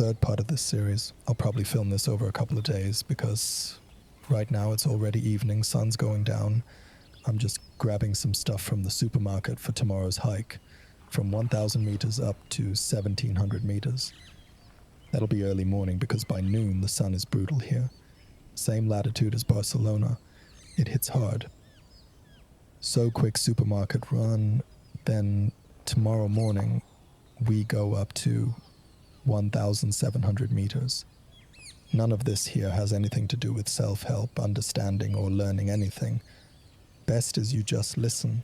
third part of this series. I'll probably film this over a couple of days because right now it's already evening, sun's going down. I'm just grabbing some stuff from the supermarket for tomorrow's hike, from 1,000 meters up to 1,700 meters. That'll be early morning because by noon the sun is brutal here. Same latitude as Barcelona. It hits hard. So quick supermarket run, then tomorrow morning we go up to 1,700 meters. None of this here has anything to do with self-help, understanding, or learning anything. Best is you just listen,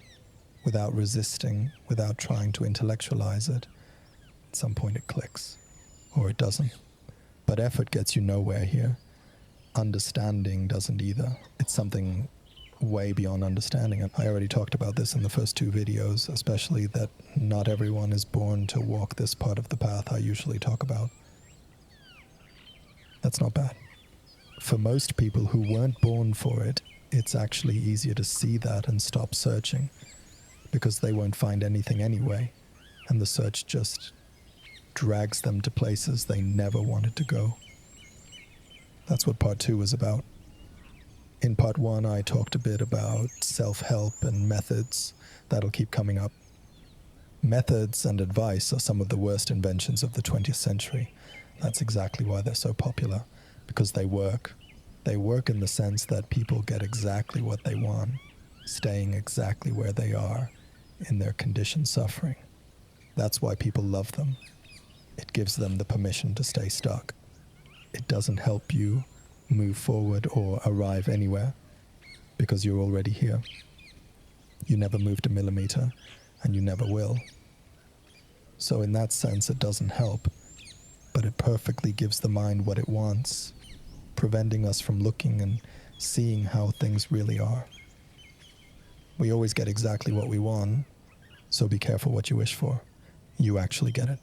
without resisting, without trying to intellectualize it. At some point it clicks, or it doesn't. But effort gets you nowhere here. Understanding doesn't either. It's something way beyond understanding. And I already talked about this in the first two videos, especially that not everyone is born to walk this part of the path I usually talk about. That's not bad. For most people who weren't born for it, it's actually easier to see that and stop searching because they won't find anything anyway, and the search just drags them to places they never wanted to go. That's what part 2 was about. In part 1, I talked a bit about self-help and methods. That'll keep coming up. Methods and advice are some of the worst inventions of the 20th century. That's exactly why they're so popular, because they work. They work in the sense that people get exactly what they want, staying exactly where they are in their conditioned suffering. That's why people love them. It gives them the permission to stay stuck. It doesn't help you move forward or arrive anywhere because you're already here. You never moved a millimeter, and you never will. So in that sense, it doesn't help, but it perfectly gives the mind what it wants, preventing us from looking and seeing how things really are. We always get exactly what we want, so be careful what you wish for. You actually get it.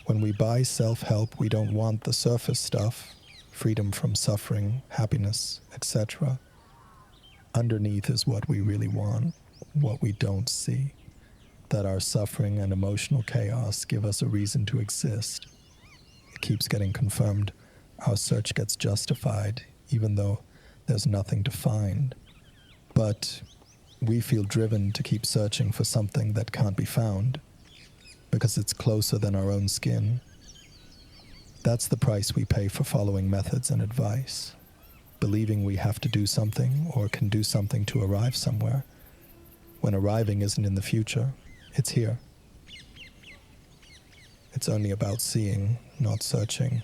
When we buy self-help, we don't want the surface stuff, freedom from suffering, happiness, etc. Underneath is what we really want, what we don't see. That our suffering and emotional chaos give us a reason to exist. It keeps getting confirmed. Our search gets justified, even though there's nothing to find. But we feel driven to keep searching for something that can't be found, because it's closer than our own skin. That's the price we pay for following methods and advice, believing we have to do something or can do something to arrive somewhere, when arriving isn't in the future, it's here. It's only about seeing, not searching,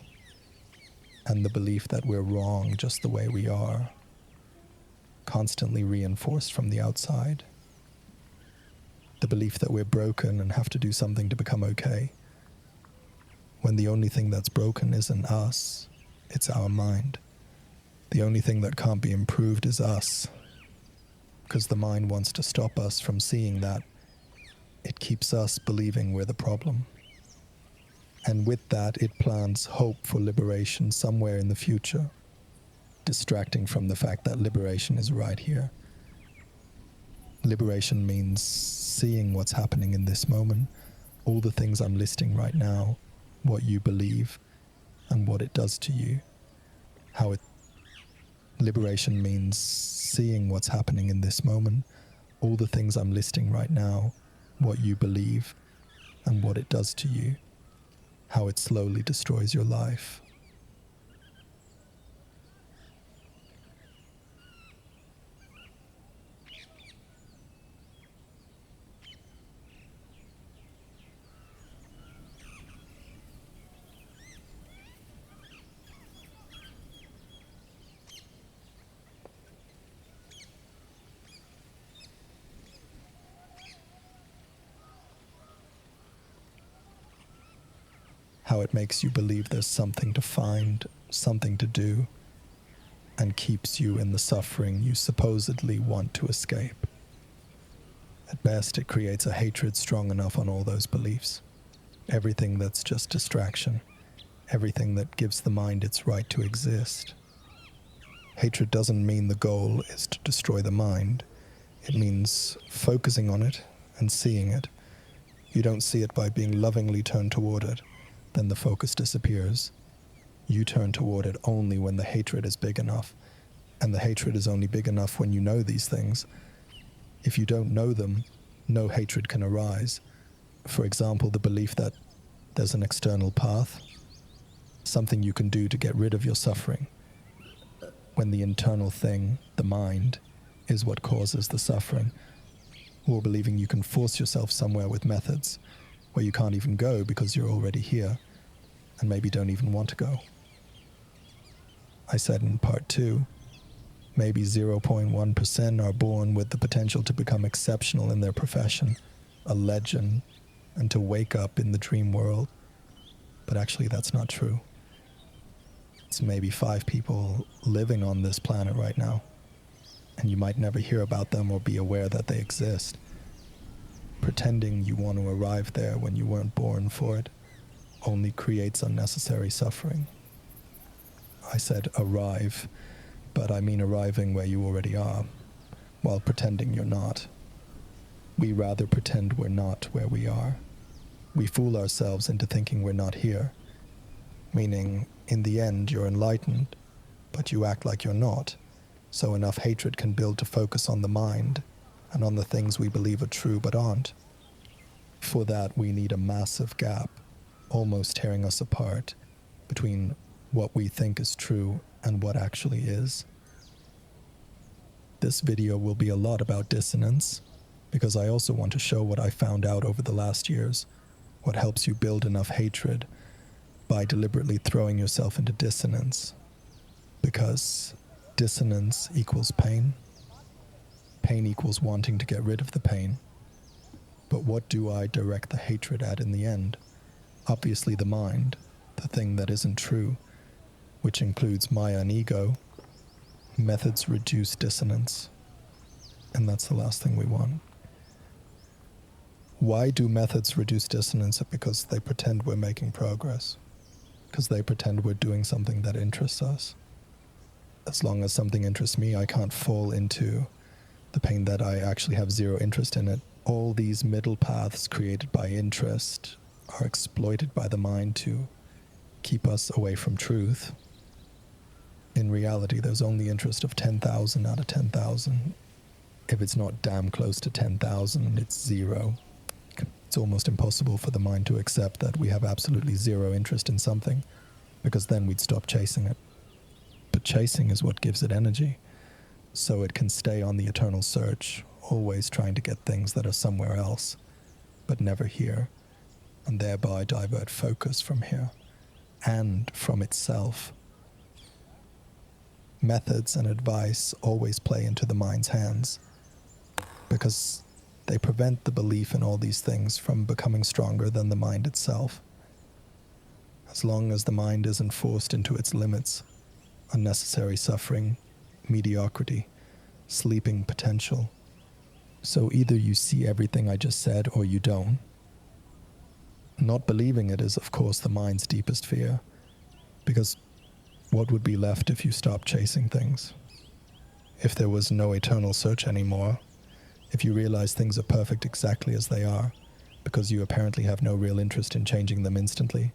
and the belief that we're wrong just the way we are, constantly reinforced from the outside. The belief that we're broken and have to do something to become okay, when the only thing that's broken isn't us, it's our mind. The only thing that can't be improved is us, because the mind wants to stop us from seeing that. It keeps us believing we're the problem. And with that, it plants hope for liberation somewhere in the future, distracting from the fact that liberation is right here. Liberation means seeing what's happening in this moment, all the things I'm listing right now, what you believe, and what it does to you. Liberation means seeing what's happening in this moment, all the things I'm listing right now, what you believe, and what it does to you, how it slowly destroys your life. How it makes you believe there's something to find, something to do, and keeps you in the suffering you supposedly want to escape. At best, it creates a hatred strong enough on all those beliefs. Everything that's just distraction, everything that gives the mind its right to exist. Hatred doesn't mean the goal is to destroy the mind. It means focusing on it and seeing it. You don't see it by being lovingly turned toward it. Then the focus disappears. You turn toward it only when the hatred is big enough. And the hatred is only big enough when you know these things. If you don't know them, no hatred can arise. For example, the belief that there's an external path, something you can do to get rid of your suffering, when the internal thing, the mind, is what causes the suffering, or believing you can force yourself somewhere with methods where you can't even go because you're already here and maybe don't even want to go. I said in part 2, maybe 0.1% are born with the potential to become exceptional in their profession, a legend, and to wake up in the dream world. But actually that's not true. It's maybe 5 people living on this planet right now, and you might never hear about them or be aware that they exist. Pretending you want to arrive there when you weren't born for it only creates unnecessary suffering. I said arrive, but I mean arriving where you already are, while pretending you're not. We rather pretend we're not where we are. We fool ourselves into thinking we're not here, meaning, in the end, you're enlightened, but you act like you're not, so enough hatred can build to focus on the mind and on the things we believe are true but aren't. For that, we need a massive gap, almost tearing us apart, between what we think is true and what actually is. This video will be a lot about dissonance, because I also want to show what I found out over the last years, what helps you build enough hatred by deliberately throwing yourself into dissonance. Because dissonance equals pain. Pain equals wanting to get rid of the pain. But what do I direct the hatred at in the end? Obviously the mind, the thing that isn't true, which includes Maya and ego. Methods reduce dissonance, and that's the last thing we want. Why do methods reduce dissonance? Because they pretend we're making progress. Because they pretend we're doing something that interests us. As long as something interests me, I can't fall into the pain that I actually have zero interest in it. All these middle paths created by interest are exploited by the mind to keep us away from truth. In reality, there's only interest of 10,000 out of 10,000. If it's not damn close to 10,000, it's zero. It's almost impossible for the mind to accept that we have absolutely zero interest in something, because then we'd stop chasing it. But chasing is what gives it energy, so it can stay on the eternal search, always trying to get things that are somewhere else, but never here, and thereby divert focus from here, and from itself. Methods and advice always play into the mind's hands, because they prevent the belief in all these things from becoming stronger than the mind itself. As long as the mind isn't forced into its limits, unnecessary suffering, mediocrity, sleeping potential. So either you see everything I just said or you don't. Not believing it is, of course, the mind's deepest fear, because what would be left if you stopped chasing things? If there was no eternal search anymore, if you realize things are perfect exactly as they are, because you apparently have no real interest in changing them instantly.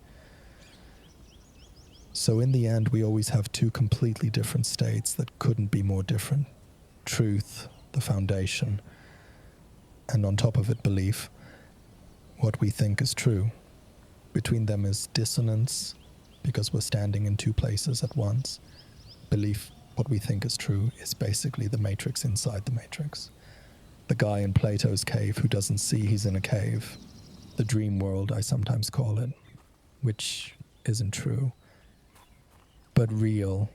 So in the end, we always have 2 completely different states that couldn't be more different. Truth, the foundation, and on top of it, belief, what we think is true. Between them is dissonance, because we're standing in 2 places at once. Belief, what we think is true, is basically the matrix inside the matrix. The guy in Plato's cave who doesn't see he's in a cave. The dream world, I sometimes call it, which isn't true, but real.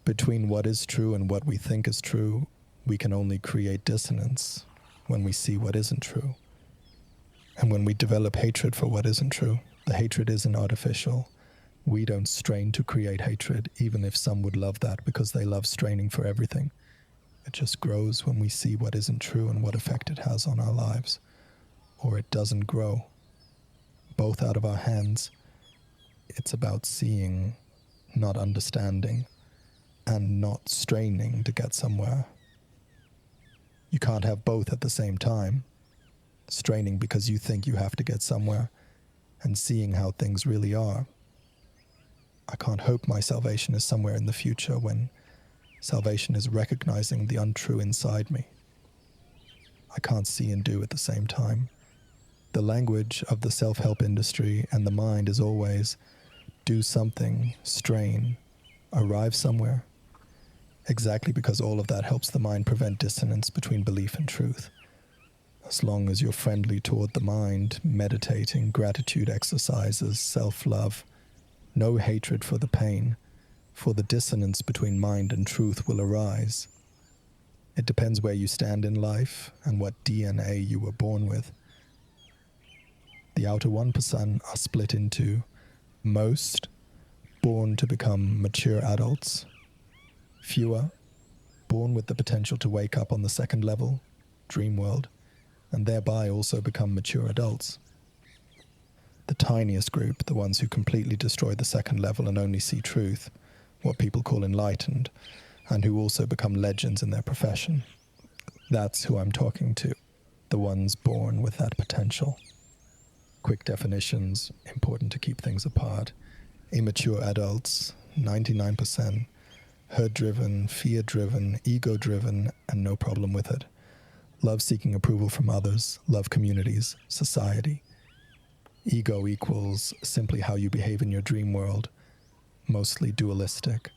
Between what is true and what we think is true, we can only create dissonance when we see what isn't true. And when we develop hatred for what isn't true, the hatred isn't artificial. We don't strain to create hatred, even if some would love that because they love straining for everything. It just grows when we see what isn't true and what effect it has on our lives. Or it doesn't grow. Both out of our hands. It's about seeing, not understanding, and not straining to get somewhere. You can't have both at the same time. Straining because you think you have to get somewhere, and seeing how things really are. I can't hope my salvation is somewhere in the future when salvation is recognizing the untrue inside me. I can't see and do at the same time. The language of the self-help industry and the mind is always do something, strain, arrive somewhere. Exactly because all of that helps the mind prevent dissonance between belief and truth. As long as you're friendly toward the mind, meditating, gratitude exercises, self-love, no hatred for the pain, for the dissonance between mind and truth will arise. It depends where you stand in life and what DNA you were born with. The outer 1% are split into most, born to become mature adults, fewer, born with the potential to wake up on the second level, dream world, and thereby also become mature adults. The tiniest group, the ones who completely destroy the second level and only see truth, what people call enlightened, and who also become legends in their profession. That's who I'm talking to, the ones born with that potential. Quick definitions, important to keep things apart. Immature adults, 99%, herd-driven, fear-driven, ego-driven, and no problem with it. Love seeking approval from others, love communities, society. Ego equals simply how you behave in your dream world, mostly dualistic,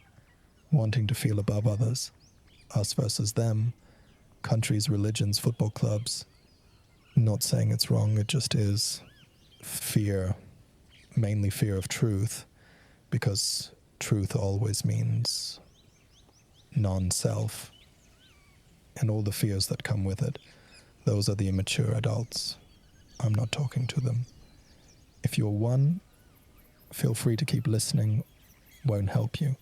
wanting to feel above others, us versus them, countries, religions, football clubs. Not saying it's wrong, it just is. Fear, mainly fear of truth, because truth always means non-self, and all the fears that come with it. Those are the immature adults. I'm not talking to them. If you're one, feel free to keep listening, won't help you.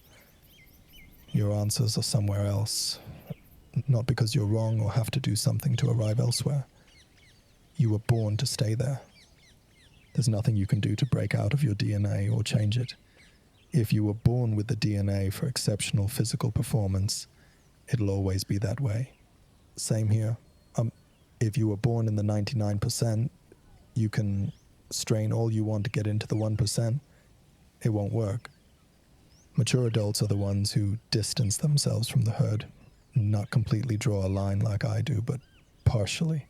Your answers are somewhere else, not because you're wrong or have to do something to arrive elsewhere. You were born to stay there. There's nothing you can do to break out of your DNA or change it. If you were born with the DNA for exceptional physical performance, it'll always be that way. Same here. If you were born in the 99%, you can strain all you want to get into the 1%. It won't work. Mature adults are the ones who distance themselves from the herd, not completely draw a line like I do, but partially.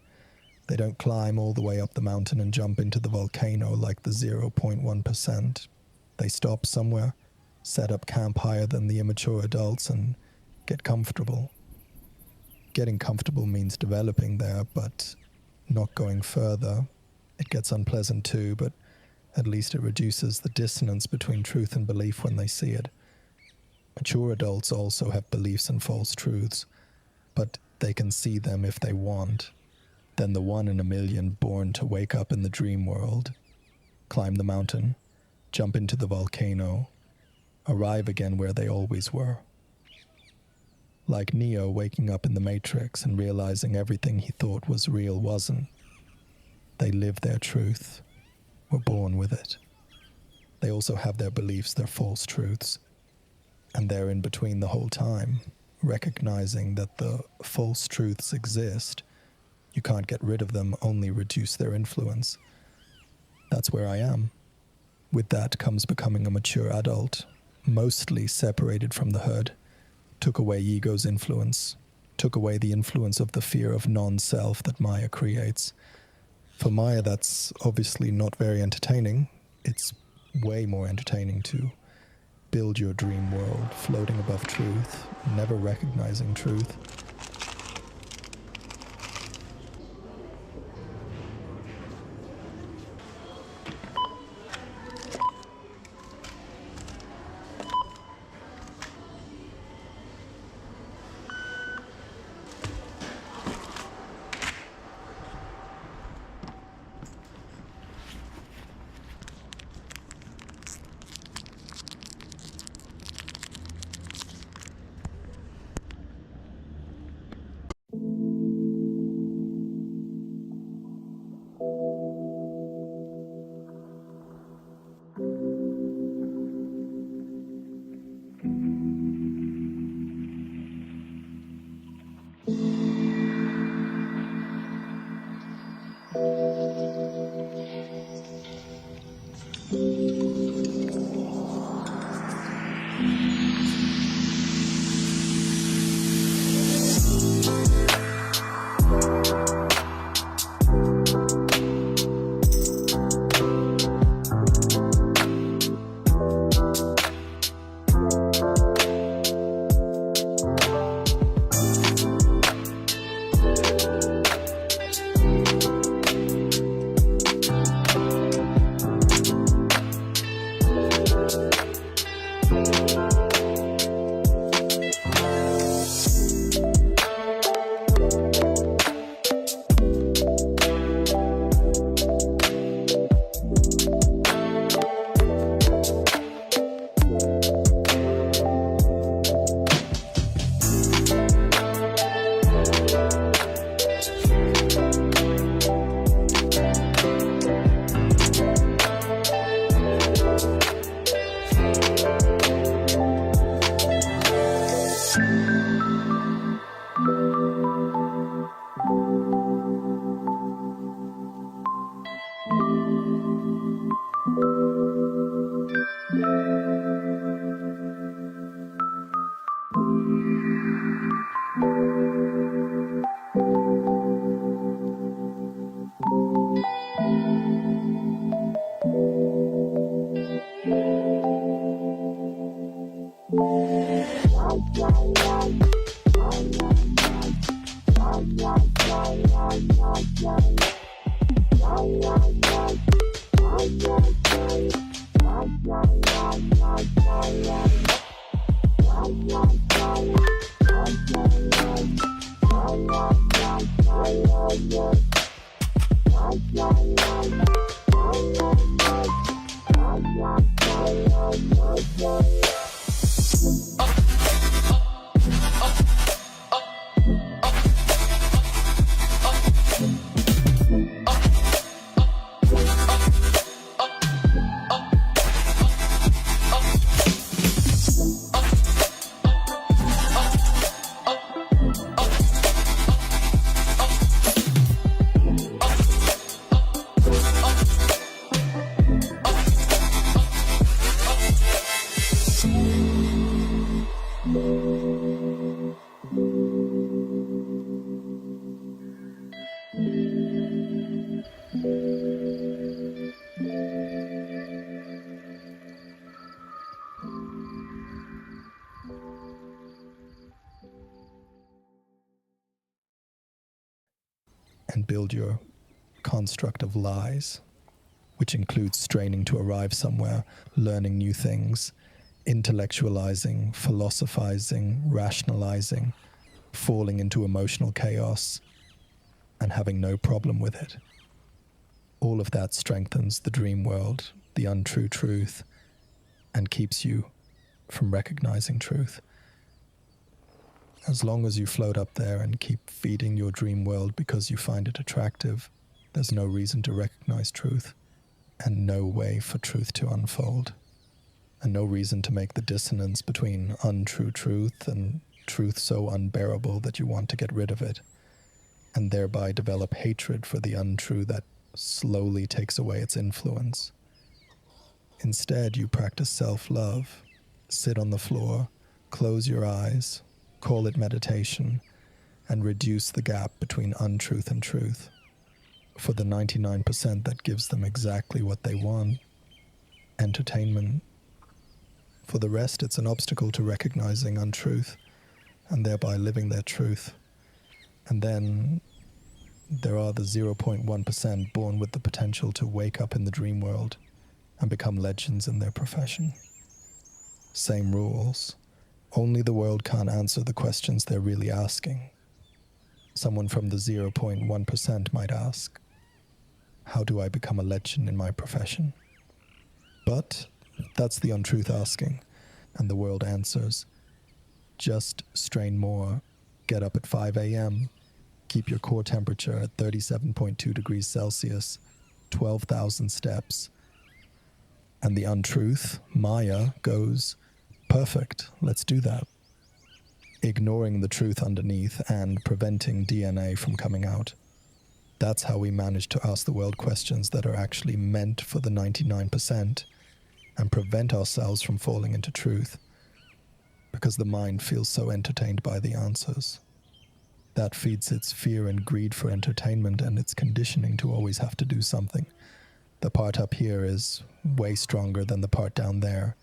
They don't climb all the way up the mountain and jump into the volcano like the 0.1%. They stop somewhere, set up camp higher than the immature adults, and get comfortable. Getting comfortable means developing there, but not going further. It gets unpleasant too, but at least it reduces the dissonance between truth and belief when they see it. Mature adults also have beliefs and false truths, but they can see them if they want. Then the 1 in a million born to wake up in the dream world, climb the mountain, jump into the volcano, arrive again where they always were. Like Neo waking up in the Matrix and realizing everything he thought was real wasn't. They live their truth, were born with it. They also have their beliefs, their false truths, and they're in between the whole time, recognizing that the false truths exist. You can't get rid of them, only reduce their influence. That's where I am. With that comes becoming a mature adult, mostly separated from the herd. Took away ego's influence, took away the influence of the fear of non-self that Maya creates. For Maya, that's obviously not very entertaining. It's way more entertaining to build your dream world, floating above truth, never recognizing truth. And build your construct of lies, which includes straining to arrive somewhere, learning new things, intellectualizing, philosophizing, rationalizing, falling into emotional chaos, and having no problem with it. All of that strengthens the dream world, the untrue truth, and keeps you from recognizing truth. As long as you float up there and keep feeding your dream world because you find it attractive, there's no reason to recognize truth, and no way for truth to unfold, and no reason to make the dissonance between untrue truth and truth so unbearable that you want to get rid of it, and thereby develop hatred for the untrue that slowly takes away its influence. Instead, you practice self-love, sit on the floor, close your eyes, call it meditation, and reduce the gap between untruth and truth. For the 99% that gives them exactly what they want, entertainment. For the rest, it's an obstacle to recognizing untruth, and thereby living their truth. And then there are the 0.1% born with the potential to wake up in the dream world and become legends in their profession. Same rules. Only the world can't answer the questions they're really asking. Someone from the 0.1% might ask, how do I become a legend in my profession? But that's the untruth asking, and the world answers, just strain more, get up at 5 a.m., keep your core temperature at 37.2 degrees Celsius, 12,000 steps. And the untruth, Maya, goes, perfect, let's do that. Ignoring the truth underneath and preventing DNA from coming out. That's how we manage to ask the world questions that are actually meant for the 99% and prevent ourselves from falling into truth, because the mind feels so entertained by the answers. That feeds its fear and greed for entertainment and its conditioning to always have to do something. The part up here is way stronger than the part down there,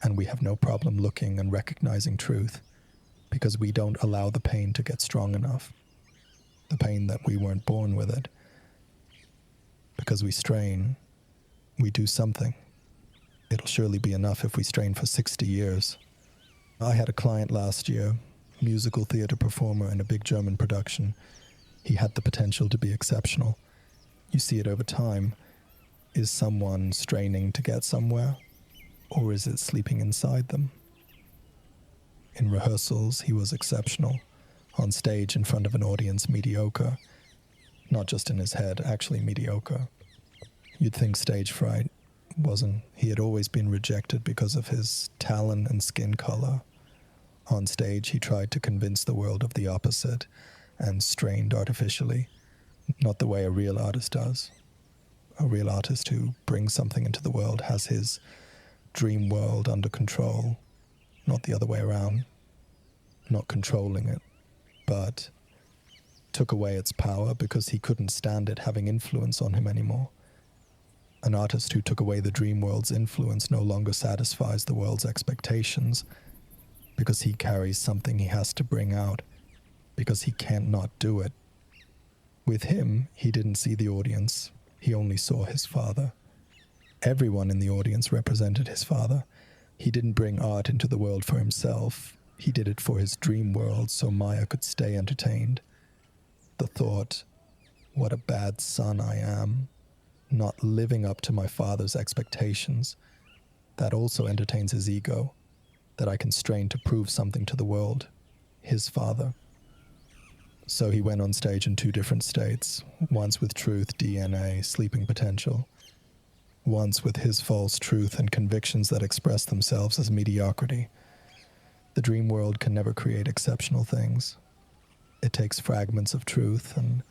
and we have no problem looking and recognizing truth because we don't allow the pain to get strong enough. The pain that we weren't born with it. Because we strain, we do something. It'll surely be enough if we strain for 60 years. I had a client last year, musical theater performer in a big German production. He had the potential to be exceptional. You see it over time. Is someone straining to get somewhere? Or is it sleeping inside them? In rehearsals, he was exceptional. On stage, in front of an audience, mediocre. Not just in his head, actually mediocre. You'd think stage fright wasn't. He had always been rejected because of his talent and skin color. On stage, he tried to convince the world of the opposite and strained artificially, not the way a real artist does. A real artist who brings something into the world has his dream world under control, not the other way around, not controlling it, but took away its power because he couldn't stand it having influence on him anymore. An artist who took away the dream world's influence no longer satisfies the world's expectations because he carries something he has to bring out, because he can't not do it. With him, he didn't see the audience, he only saw his father. Everyone in the audience represented his father. He didn't bring art into the world for himself, he did it for his dream world so Maya could stay entertained. The thought, what a bad son I am, not living up to my father's expectations, that also entertains his ego, that I can strain to prove something to the world, his father. So he went on stage in two different states, once with truth, DNA, sleeping potential, once with his false truth and convictions that express themselves as mediocrity. The dream world can never create exceptional things. It takes fragments of truth and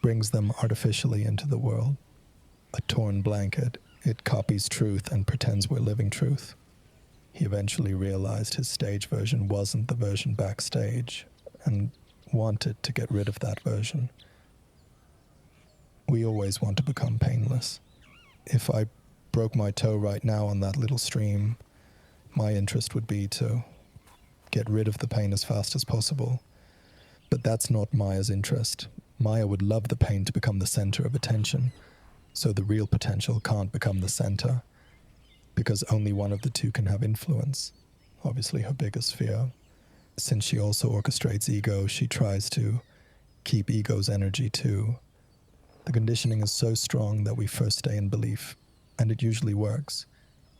brings them artificially into the world. A torn blanket, it copies truth and pretends we're living truth. He eventually realized his stage version wasn't the version backstage and wanted to get rid of that version. We always want to become painless. If I broke my toe right now on that little stream, my interest would be to get rid of the pain as fast as possible. But that's not Maya's interest. Maya would love the pain to become the center of attention, so the real potential can't become the center, because only one of the two can have influence. Obviously her biggest fear. Since she also orchestrates ego, she tries to keep ego's energy too. The conditioning is so strong that we first stay in belief, and it usually works.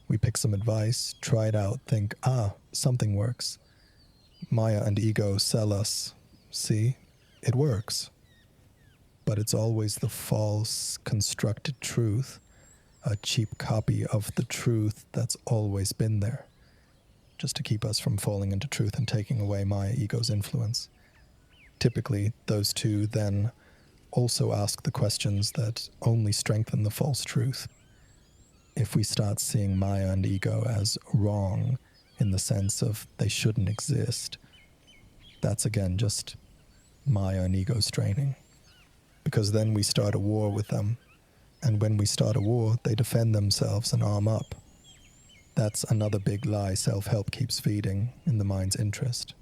We pick some advice, try it out, think, something works. Maya and ego sell us, see, it works. But it's always the false, constructed truth, a cheap copy of the truth that's always been there, just to keep us from falling into truth and taking away Maya ego's influence. Typically, those two then also ask the questions that only strengthen the false truth. If we start seeing Maya and ego as wrong, in the sense of they shouldn't exist, that's again just Maya and ego straining. Because then we start a war with them, and when we start a war, they defend themselves and arm up. That's another big lie self-help keeps feeding in the mind's interest,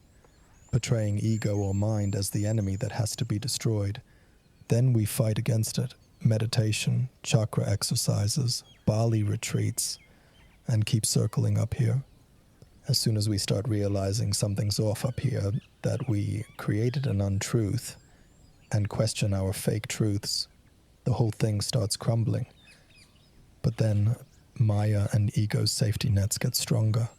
portraying ego or mind as the enemy that has to be destroyed. Then we fight against it. Meditation, chakra exercises, Bali retreats, and keep circling up here. As soon as we start realizing something's off up here, that we created an untruth, and question our fake truths, the whole thing starts crumbling. But then Maya and ego's safety nets get stronger.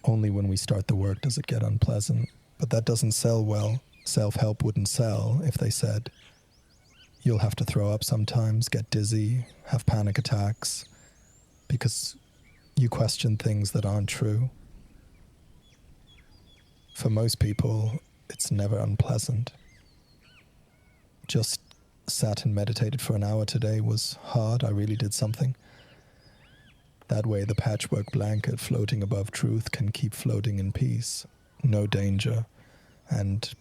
Only when we start the work does it get unpleasant. But that doesn't sell well. Self-help wouldn't sell if they said, you'll have to throw up sometimes, get dizzy, have panic attacks, because you question things that aren't true. For most people, it's never unpleasant. Just sat and meditated for an hour today was hard. I really did something. That way the patchwork blanket floating above truth can keep floating in peace. No danger. And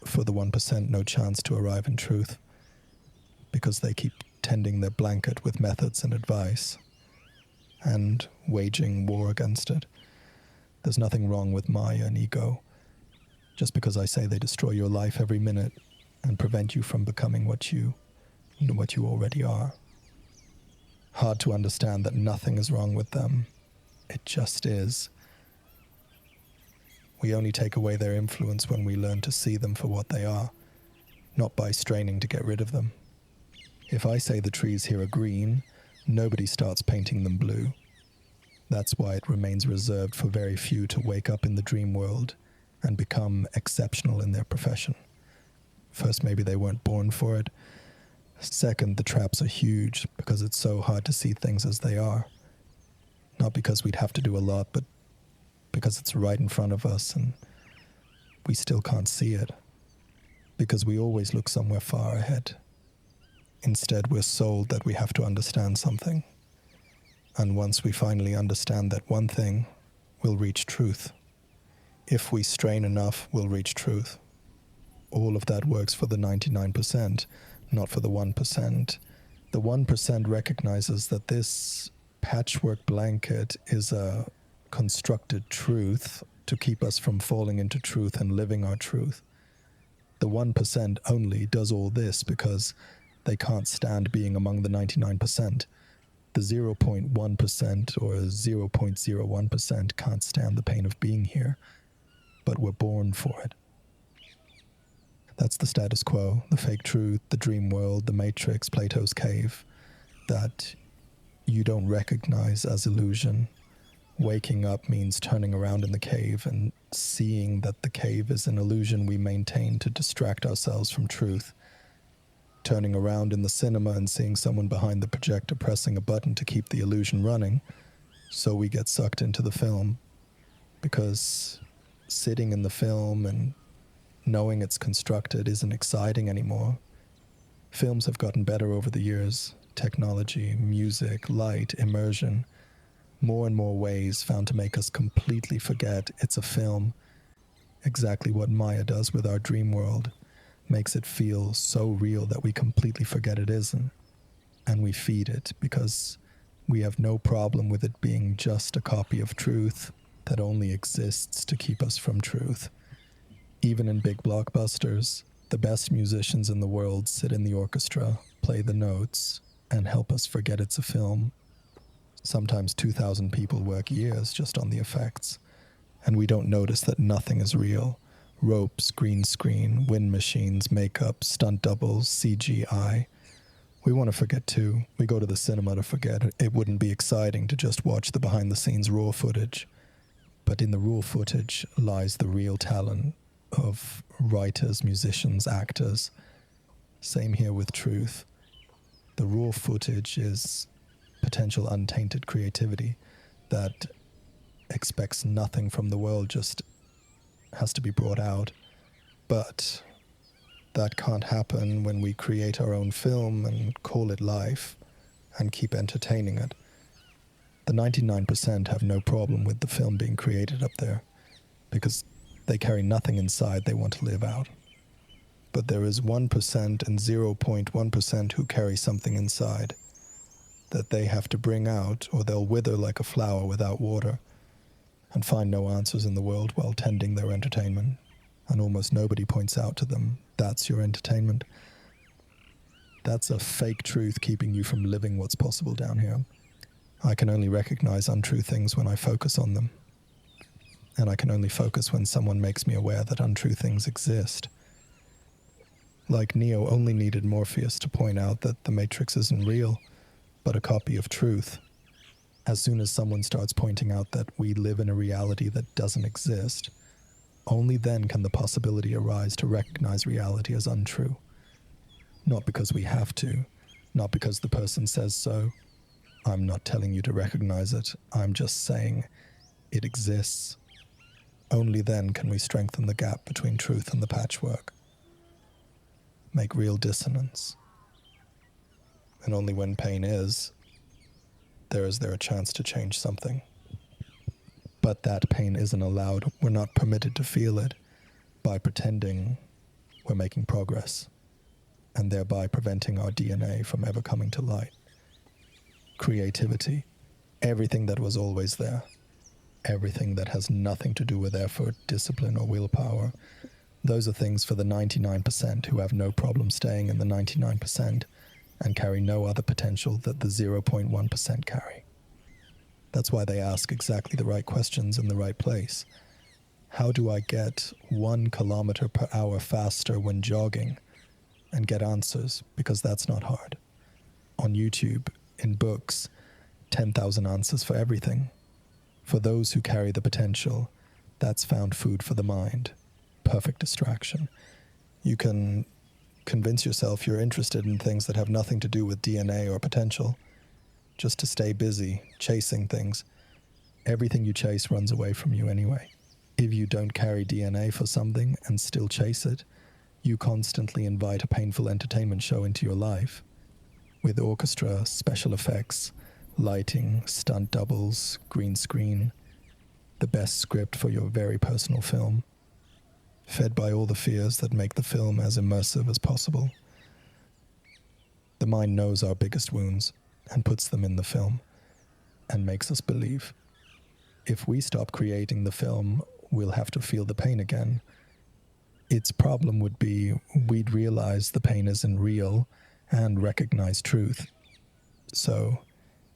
for the 1%, no chance to arrive in truth. Because they keep tending their blanket with methods and advice. And waging war against it. There's nothing wrong with Maya and ego. Just because I say they destroy your life every minute and prevent you from becoming what you already are. Hard to understand that nothing is wrong with them. It just is. We only take away their influence when we learn to see them for what they are, not by straining to get rid of them. If I say the trees here are green, nobody starts painting them blue. That's why it remains reserved for very few to wake up in the dream world and become exceptional in their profession. First, maybe they weren't born for it. Second, the traps are huge because it's so hard to see things as they are. Not because we'd have to do a lot, but because it's right in front of us and we still can't see it, because we always look somewhere far ahead. Instead, we're sold that we have to understand something. And once we finally understand that one thing, we'll reach truth. If we strain enough, we'll reach truth. All of that works for the 99%, not for the 1%. The 1% recognizes that this patchwork blanket is a constructed truth to keep us from falling into truth and living our truth. The 1% only does all this because they can't stand being among the 99%. The 0.1% or 0.01% can't stand the pain of being here, but we're born for it. That's the status quo, the fake truth, the dream world, the matrix, Plato's cave, that you don't recognize as illusion. Waking up means turning around in the cave and seeing that the cave is an illusion we maintain to distract ourselves from truth. Turning around in the cinema and seeing someone behind the projector pressing a button to keep the illusion running, so we get sucked into the film. Because sitting in the film and knowing it's constructed isn't exciting anymore. Films have gotten better over the years. Technology, music, light, immersion. More and more ways found to make us completely forget it's a film. Exactly what Maya does with our dream world. Makes it feel so real that we completely forget it isn't. And we feed it because we have no problem with it being just a copy of truth that only exists to keep us from truth. Even in big blockbusters, the best musicians in the world sit in the orchestra, play the notes, and help us forget it's a film. Sometimes 2,000 people work years just on the effects, and we don't notice that nothing is real. Ropes, green screen, wind machines, makeup, stunt doubles, CGI. We want to forget too. We go to the cinema to forget. It wouldn't be exciting to just watch the behind-the-scenes raw footage. But in the raw footage lies the real talent of writers, musicians, actors. Same here with truth. The raw footage is potential untainted creativity that expects nothing from the world, just has to be brought out. But that can't happen when we create our own film and call it life and keep entertaining it. The 99% have no problem with the film being created up there because they carry nothing inside they want to live out. But there is 1% and 0.1% who carry something inside that they have to bring out, or they'll wither like a flower without water and find no answers in the world while tending their entertainment. And almost nobody points out to them, that's your entertainment. That's a fake truth keeping you from living what's possible down here. I can only recognize untrue things when I focus on them. And I can only focus when someone makes me aware that untrue things exist. Like Neo only needed Morpheus to point out that the Matrix isn't real, but a copy of truth. As soon as someone starts pointing out that we live in a reality that doesn't exist, only then can the possibility arise to recognize reality as untrue. Not because we have to, not because the person says so. I'm not telling you to recognize it. I'm just saying it exists. Only then can we strengthen the gap between truth and the patchwork. Make real dissonance. And only when pain is there a chance to change something. But that pain isn't allowed. We're not permitted to feel it by pretending we're making progress and thereby preventing our DNA from ever coming to light. Creativity, everything that was always there, everything that has nothing to do with effort, discipline, or willpower, those are things for the 99% who have no problem staying in the 99% and carry no other potential that the 0.1% carry. That's why they ask exactly the right questions in the right place. How do I get 1 kilometer per hour faster when jogging? And get answers, because that's not hard. On YouTube, in books, 10,000 answers for everything. For those who carry the potential, that's found food for the mind. Perfect distraction. You can convince yourself you're interested in things that have nothing to do with DNA or potential, just to stay busy, chasing things. Everything you chase runs away from you anyway. If you don't carry DNA for something and still chase it, you constantly invite a painful entertainment show into your life. With orchestra, special effects, lighting, stunt doubles, green screen, the best script for your very personal film, fed by all the fears that make the film as immersive as possible. The mind knows our biggest wounds and puts them in the film and makes us believe. If we stop creating the film, we'll have to feel the pain again. Its problem would be we'd realize the pain isn't real and recognize truth. So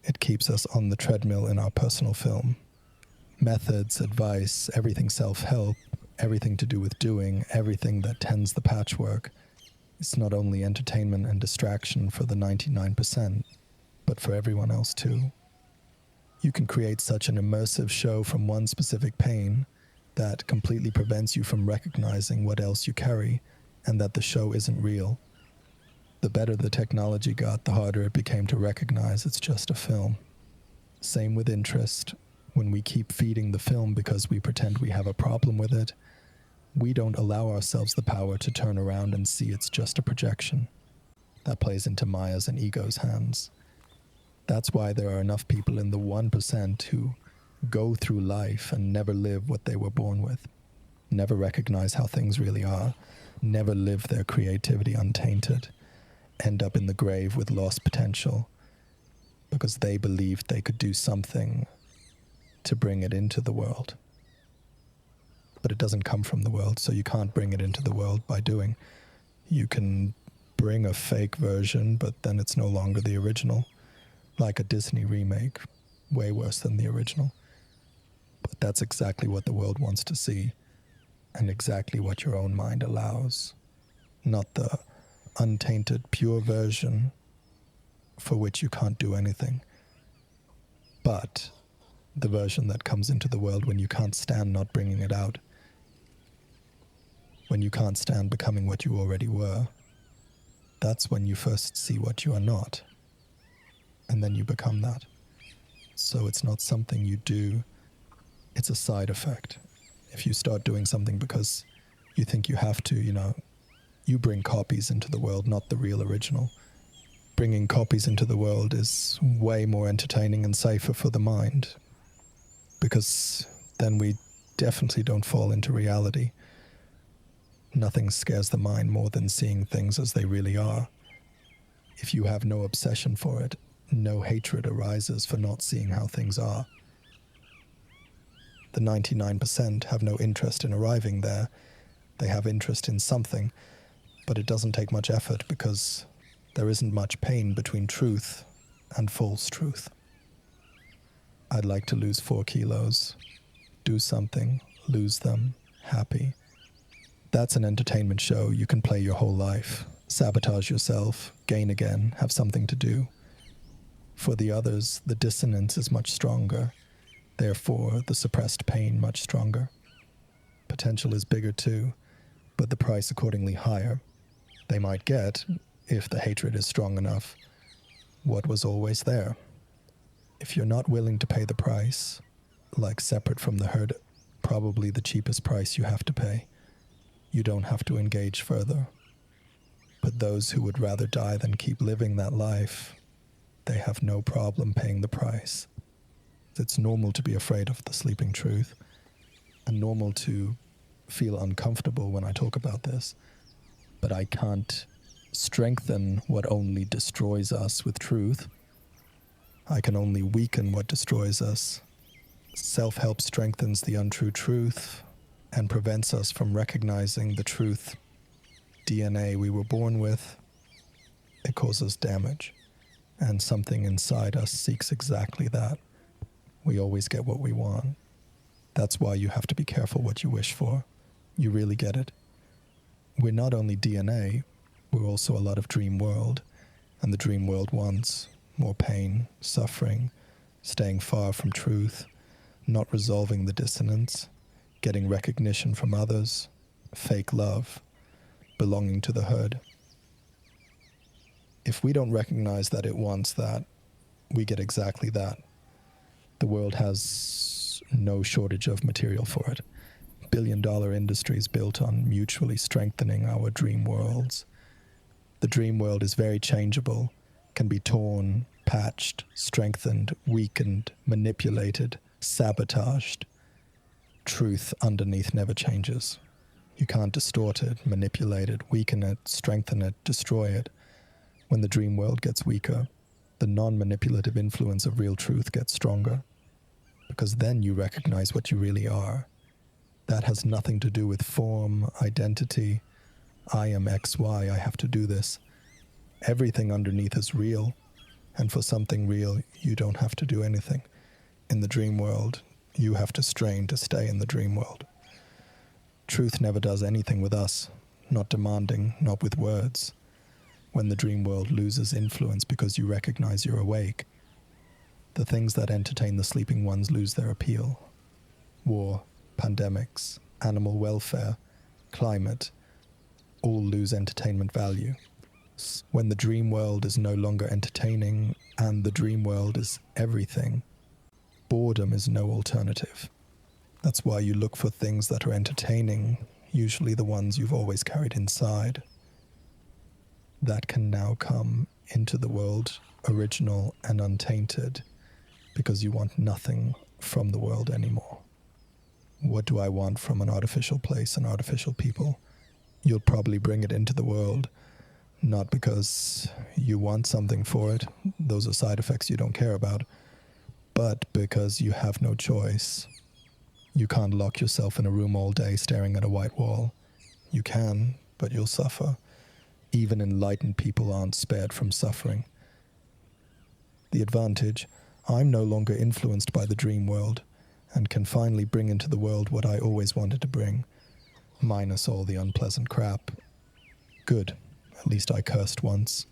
it keeps us on the treadmill in our personal film. Methods, advice, everything self-help, everything to do with doing, everything that tends the patchwork. It's not only entertainment and distraction for the 99%, but for everyone else too. You can create such an immersive show from one specific pain that completely prevents you from recognizing what else you carry and that the show isn't real. The better the technology got, the harder it became to recognize it's just a film. Same with interest. When we keep feeding the film because we pretend we have a problem with it, we don't allow ourselves the power to turn around and see it's just a projection. That plays into Maya's and ego's hands. That's why there are enough people in the 1% who go through life and never live what they were born with, never recognize how things really are, never live their creativity untainted, end up in the grave with lost potential because they believed they could do something to bring it into the world. But it doesn't come from the world, so you can't bring it into the world by doing. You can bring a fake version, but then it's no longer the original. Like a Disney remake, way worse than the original. But that's exactly what the world wants to see, and exactly what your own mind allows. Not the untainted, pure version for which you can't do anything, but the version that comes into the world when you can't stand not bringing it out, when you can't stand becoming what you already were. That's when you first see what you are not, and then you become that. So it's not something you do, it's a side effect. If you start doing something because you think you have to, you bring copies into the world, not the real original. Bringing copies into the world is way more entertaining and safer for the mind, because then we definitely don't fall into reality. Nothing scares the mind more than seeing things as they really are. If you have no obsession for it, no hatred arises for not seeing how things are. The 99% have no interest in arriving there. They have interest in something, but it doesn't take much effort because there isn't much pain between truth and false truth. I'd like to lose 4 kilos, do something, lose them, happy. That's an entertainment show you can play your whole life. Sabotage yourself, gain again, have something to do. For the others, the dissonance is much stronger. Therefore, the suppressed pain much stronger. Potential is bigger too, but the price accordingly higher. They might get, if the hatred is strong enough, what was always there. If you're not willing to pay the price, like separate from the herd, probably the cheapest price you have to pay, you don't have to engage further. But those who would rather die than keep living that life, they have no problem paying the price. It's normal to be afraid of the sleeping truth, and normal to feel uncomfortable when I talk about this, but I can't strengthen what only destroys us with truth. I can only weaken what destroys us. Self-help strengthens the untrue truth and prevents us from recognizing the truth. DNA we were born with, it causes damage, and something inside us seeks exactly that. We always get what we want. That's why you have to be careful what you wish for. You really get it. We're not only DNA, we're also a lot of dream world, and the dream world wants more pain, suffering, staying far from truth, not resolving the dissonance, getting recognition from others, fake love, belonging to the herd. If we don't recognize that it wants that, we get exactly that. The world has no shortage of material for it. Billion-dollar industries built on mutually strengthening our dream worlds. The dream world is very changeable, can be torn, patched, strengthened, weakened, manipulated, sabotaged. Truth underneath never changes. You can't distort it, manipulate it, weaken it, strengthen it, destroy it. When the dream world gets weaker, the non-manipulative influence of real truth gets stronger, because then you recognize what you really are. That has nothing to do with form, identity. I am XY, I have to do this. Everything underneath is real, and for something real, you don't have to do anything. In the dream world, you have to strain to stay in the dream world. Truth never does anything with us, not demanding, not with words. When the dream world loses influence because you recognize you're awake, the things that entertain the sleeping ones lose their appeal. War, pandemics, animal welfare, climate, all lose entertainment value. When the dream world is no longer entertaining and the dream world is everything, boredom is no alternative. That's why you look for things that are entertaining, usually the ones you've always carried inside. That can now come into the world original and untainted because you want nothing from the world anymore. What do I want from an artificial place and artificial people? You'll probably bring it into the world, not because you want something for it, those are side effects you don't care about, but because you have no choice. You can't lock yourself in a room all day staring at a white wall. You can, but you'll suffer. Even enlightened people aren't spared from suffering. The advantage, I'm no longer influenced by the dream world, and can finally bring into the world what I always wanted to bring, minus all the unpleasant crap. Good, at least I cursed once.